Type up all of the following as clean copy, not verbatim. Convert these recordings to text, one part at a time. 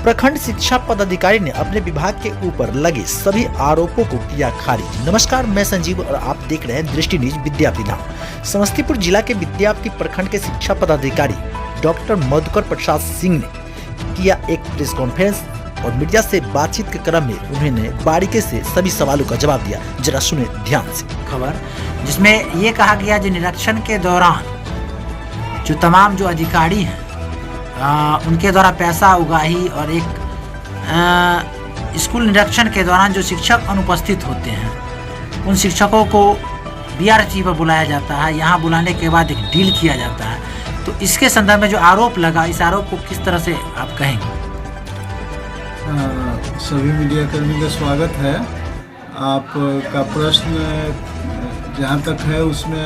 प्रखंड शिक्षा पदाधिकारी ने अपने विभाग के ऊपर लगे सभी आरोपों को किया खारिज। नमस्कार, मैं संजीव और आप देख रहे हैं दृष्टि न्यूज विद्यापति धाम। समस्तीपुर जिला के विद्यापति प्रखंड के शिक्षा पदाधिकारी डॉक्टर मधुकर प्रसाद सिंह ने किया एक प्रेस कॉन्फ्रेंस और मीडिया से बातचीत के क्रम में उन्होंने बारीकी से सभी सवालों का जवाब दिया। जरा सुने ध्यान से खबर, जिसमें ये कहा गया जो निरीक्षण के दौरान जो तमाम जो अधिकारी हैं उनके द्वारा पैसा उगाही और एक स्कूल निरीक्षण के दौरान जो शिक्षक अनुपस्थित होते हैं उन शिक्षकों को बीआरसी पर बुलाया जाता है। यहाँ बुलाने के बाद एक डील किया जाता है। तो इसके संदर्भ में जो आरोप लगा, इस आरोप को किस तरह से आप कहेंगे? सभी मीडिया कर्मी का स्वागत है। आपका प्रश्न जहाँ तक है उसमें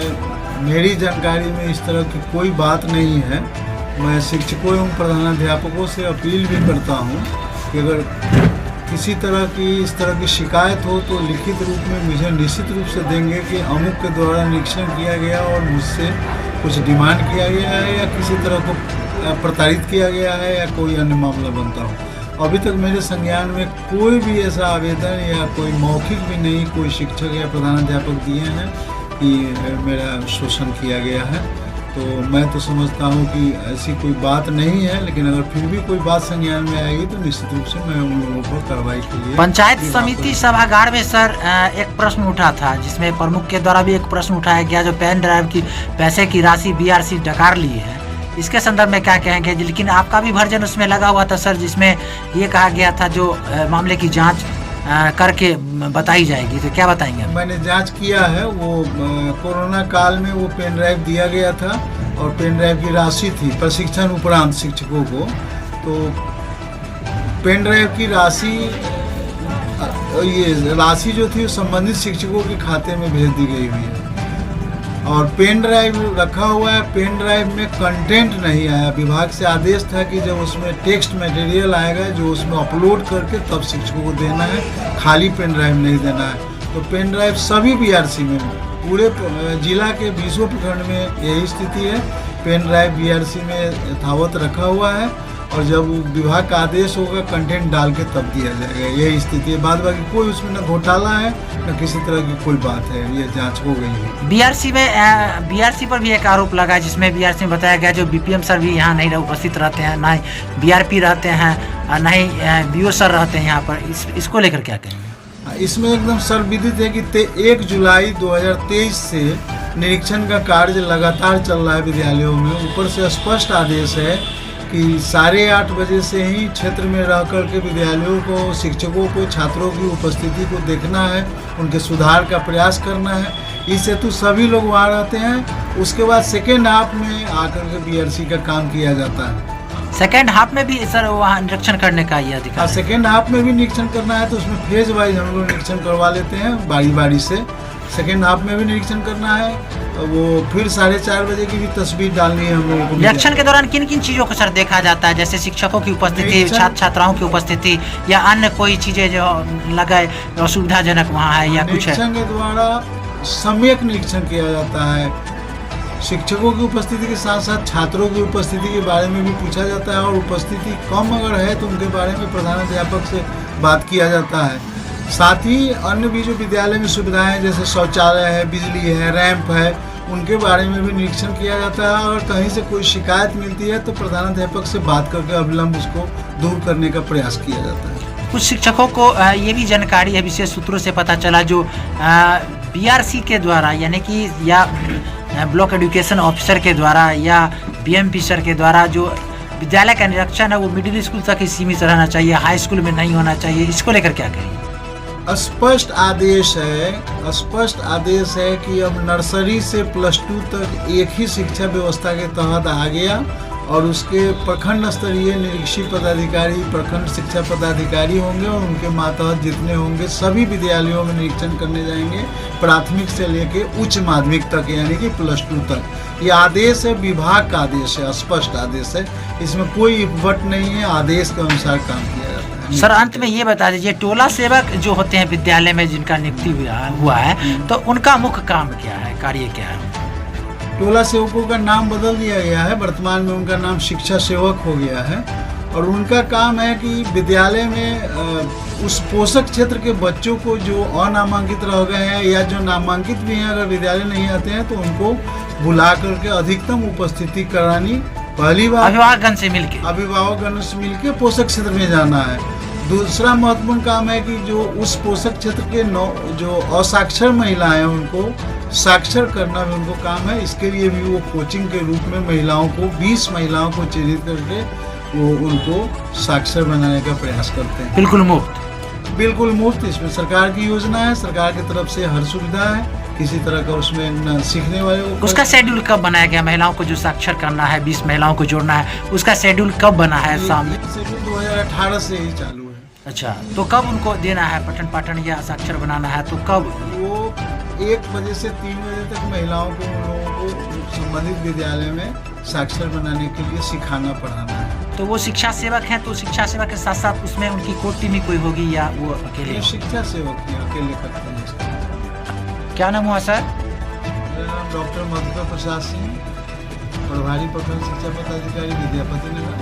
मेरी जानकारी में इस तरह की कोई बात नहीं है। मैं शिक्षकों एवं प्रधानाध्यापकों से अपील भी करता हूँ कि अगर किसी तरह की इस तरह की शिकायत हो तो लिखित रूप में मुझे निश्चित रूप से देंगे कि अमुक के द्वारा निरीक्षण किया गया और मुझसे कुछ डिमांड किया गया है या किसी तरह को प्रताड़ित किया गया है या कोई अन्य मामला बनता हो। अभी तक मेरे संज्ञान में कोई भी ऐसा आवेदन या कोई मौखिक भी नहीं कोई शिक्षक या प्रधानाध्यापक दिए हैं कि मेरा शोषण किया गया है। तो मैं तो समझता हूँ कि ऐसी कोई बात नहीं है, लेकिन अगर फिर भी कोई बात संज्ञान में आएगी तो निश्चित रूप से मैं उन लोगों पर कार्रवाई के लिए। पंचायत समिति सभागार में सर एक प्रश्न उठा था, जिसमें प्रमुख के द्वारा भी एक प्रश्न उठाया गया जो पेन ड्राइव की पैसे की राशि बीआरसी डकार ली है। इसके संदर्भ में क्या कहेंगे? लेकिन आपका भी वर्जन उसमें लगा हुआ था सर, जिसमें ये कहा गया था जो मामले की जांच करके बताई जाएगी। तो क्या बताएंगे? मैंने जांच किया है। वो कोरोना काल में वो पेन ड्राइव दिया गया था और पेन ड्राइव की राशि थी प्रशिक्षण उपरांत शिक्षकों को। तो पेन ड्राइव की राशि ये राशि जो थी संबंधित शिक्षकों के खाते में भेज दी गई हुई है और पेन ड्राइव रखा हुआ है। पेन ड्राइव में कंटेंट नहीं आया। विभाग से आदेश था कि जब उसमें टेक्स्ट मटेरियल आएगा जो उसमें अपलोड करके तब शिक्षकों को देना है, खाली पेन ड्राइव नहीं देना है। तो पेन ड्राइव सभी बीआरसी में पूरे जिला के 20 प्रखंड में यही स्थिति है। पेन ड्राइव बीआरसी में यथावत रखा हुआ है और जब विभाग का आदेश होगा कंटेंट डाल के तब दिया जाएगा। यही स्थिति है। बाद बाकी कोई उसमें न घोटाला है न किसी तरह की कोई बात है। ये जांच हो गई है। बीआरसी पर भी एक आरोप लगा, जिसमें बीआरसी में बताया गया जो बीपीएम सर भी यहाँ नहीं उपस्थित रहते हैं, ना ही बीआरपी रहते हैं, ना ही बीओ सर रहते हैं यहाँ पर। इसको लेकर क्या कहेंगे? इसमें एकदम सर्वविदित है कि 1 जुलाई 2023 से निरीक्षण का कार्य लगातार चल रहा है विद्यालयों में। ऊपर से स्पष्ट आदेश है कि 8:30 बजे से ही क्षेत्र में रह कर के विद्यालयों को, शिक्षकों को, छात्रों की उपस्थिति को देखना है, उनके सुधार का प्रयास करना है। इस हेतु सभी लोग वहाँ रहते हैं। उसके बाद सेकेंड हाफ में आकर के बीआरसी का काम किया जाता है। सेकेंड हाफ में भी सर वहाँ निरीक्षण करने का ये अधिकार? सेकेंड हाफ में भी निरीक्षण करना है तो उसमें फेज वाइज हम लोग निरीक्षण करवा लेते हैं बारी बारी से। सेकेंड हाफ में भी निरीक्षण करना है, वो फिर 4:30 बजे की भी तस्वीर डालनी है हम लोगों को। निरीक्षण के दौरान किन किन चीज़ों को सर देखा जाता है? जैसे शिक्षकों की उपस्थिति, छात्र छात्राओं की उपस्थिति या अन्य कोई चीज़ें जो लगे असुविधाजनक वहाँ है या कुछ है? निरीक्षण के द्वारा सम्यक निरीक्षण किया जाता है। शिक्षकों की उपस्थिति के साथ साथ छात्रों की उपस्थिति के बारे में भी पूछा जाता है और उपस्थिति कम अगर है तो उनके बारे में प्रधानाध्यापक से बात किया जाता है। साथ ही अन्य भी जो विद्यालय में सुविधाएं जैसे शौचालय है, बिजली है, रैंप है, उनके बारे में भी निरीक्षण किया जाता है। और कहीं से कोई शिकायत मिलती है तो प्रधानाध्यापक से बात करके अविलंब उसको दूर करने का प्रयास किया जाता है। कुछ शिक्षकों को ये भी जानकारी है, विशेष सूत्रों से पता चला, जो बीआरसी के द्वारा यानी कि या ब्लॉक एजुकेशन ऑफिसर के द्वारा या बीएमपी सर के द्वारा जो विद्यालय का निरीक्षण है वो मिडिल स्कूल तक ही सीमित रहना चाहिए, हाई स्कूल में नहीं होना चाहिए। इसको लेकर क्या कहेंगे? स्पष्ट आदेश है कि अब नर्सरी से +2 तक एक ही शिक्षा व्यवस्था के तहत आ गया और उसके प्रखंड स्तरीय निरीक्षी पदाधिकारी प्रखंड शिक्षा पदाधिकारी होंगे और उनके मातहत जितने होंगे सभी विद्यालयों में निरीक्षण करने जाएंगे, प्राथमिक से लेके उच्च माध्यमिक तक यानी कि +2 तक। ये आदेश है, विभाग का आदेश है, स्पष्ट आदेश है। इसमें कोई वट नहीं है, आदेश के अनुसार काम किया जाता है। सर अंत में ये बता दीजिए, टोला सेवक जो होते हैं विद्यालय में जिनका नियुक्ति हुआ है तो उनका मुख्य काम क्या है, कार्य क्या है? टोला सेवकों का नाम बदल दिया गया है। वर्तमान में उनका नाम शिक्षा सेवक हो गया है और उनका काम है कि विद्यालय में उस पोषक क्षेत्र के बच्चों को जो अनामांकित रह गए हैं या जो नामांकित भी हैं, अगर विद्यालय नहीं आते हैं तो उनको बुला करके अधिकतम उपस्थिति करानी। पहली बार अभिभावकगण से मिलकर पोषक क्षेत्र में जाना है। दूसरा महत्वपूर्ण काम है कि जो उस पोषक क्षेत्र के जो असाक्षर महिलाएं हैं उनको साक्षर करना भी उनको काम है। इसके लिए भी वो कोचिंग के रूप में महिलाओं को 20 महिलाओं को चिन्हित करके वो उनको साक्षर बनाने का प्रयास करते हैं। बिल्कुल मुफ्त। इसमें सरकार की योजना है, सरकार की तरफ से हर सुविधा है, किसी तरह का उसमें न सीखने वाले। उसका शेड्यूल कब बनाया गया? महिलाओं को जो साक्षर करना है, 20 महिलाओं को जोड़ना है, उसका शेड्यूल कब बना है? सामने शेड्यूल 2018 से ही चालू है। अच्छा, तो कब उनको देना है पठन पाठन या साक्षर बनाना है? तो कब? वो 1 बजे से 3 बजे तक महिलाओं को, उन लोगों को संबंधित विद्यालय में साक्षर बनाने के लिए सिखाना पढ़ाना है। तो वो शिक्षा सेवक हैं, तो शिक्षा सेवक के साथ साथ उसमें उनकी कोर्ट टीम भी कोई होगी या वो अकेले? शिक्षा सेवक ही अकेले करते हैं। क्या नाम हुआ सर? मेरा नाम डॉक्टर मधुकर प्रसाद सिंह, प्रभारी प्रखंड शिक्षा पदाधिकारी विद्यापति नगर।